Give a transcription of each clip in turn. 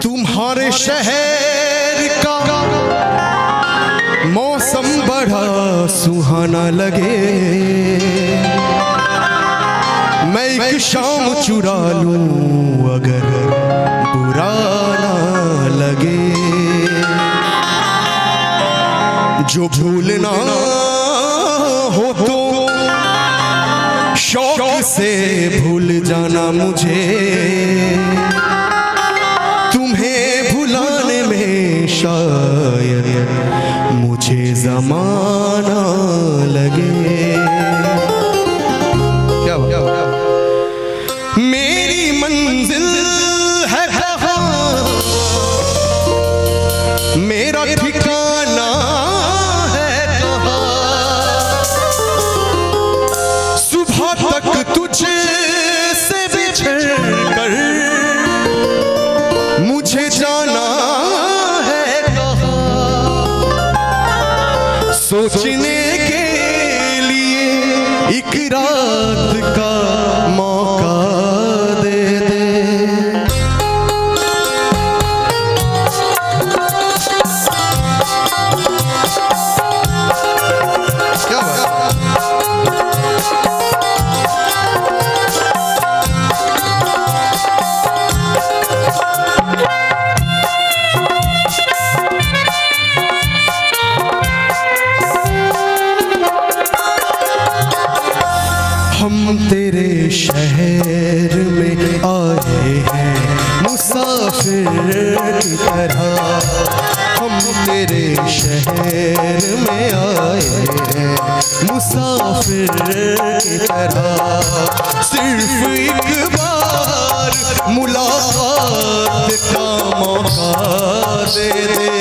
तुम्हारे शहर का मौसम बड़ा सुहाना लगे, मैं एक शाम चुरा लूं अगर बुरा ना लगे। जो भूलना हो तो शौक से भूल जाना मुझे, तुम्हें भुलाने में शायद मुझे ज़माना लगे। क्या मेरी मंजिल है कहाँ, मेरा ठिकाना है कहाँ, सुबह तक तुझे से बिछड़ कर मुझे जाना है कहाँ। सोचने के लिए एक रात का मौका दे दे। क्या बात? हम तेरे शहर में आए हैं मुसाफिर की तरह, हम तेरे शहर में आए हैं मुसाफिर की तरह। सिर्फ एक बार मुलाकात का मौका दे दे।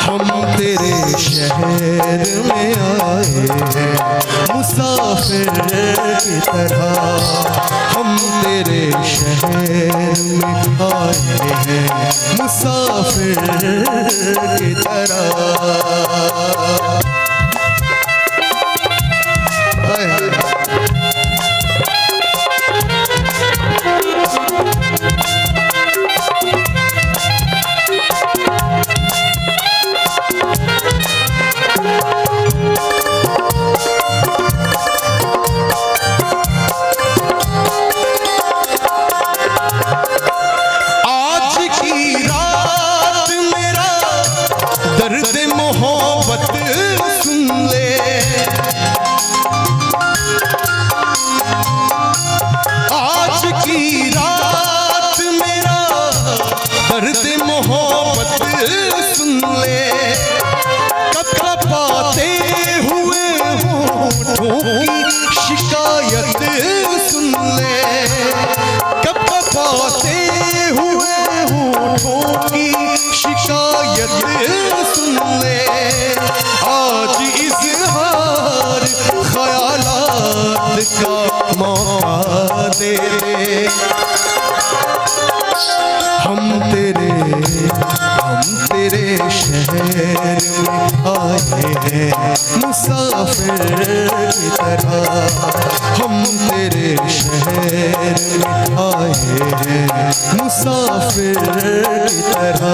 हम तेरे शहर में आए हैं मुसाफिर की तरह, हम तेरे शहर में आए हैं मुसाफिर की तरह। दर्द मोहब्बत सुन ले, आज की रात मेरा दर्द मोहब्बत सुन ले। कपकपाते हुए होठों की शिकायत सुन ले, कपकपाते हुए होठों की शिकायत सुन ले। आज इज़हार ख़यालात का मौका दे दे। हम तेरे शहर में आए हैं मुसाफिर की तरह, हम तेरे शहर में आए हैं मुसाफिर की तरह।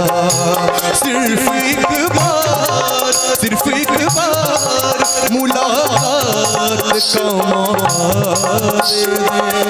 सिर्फ एक बार मुलाकात का मौका दे दे।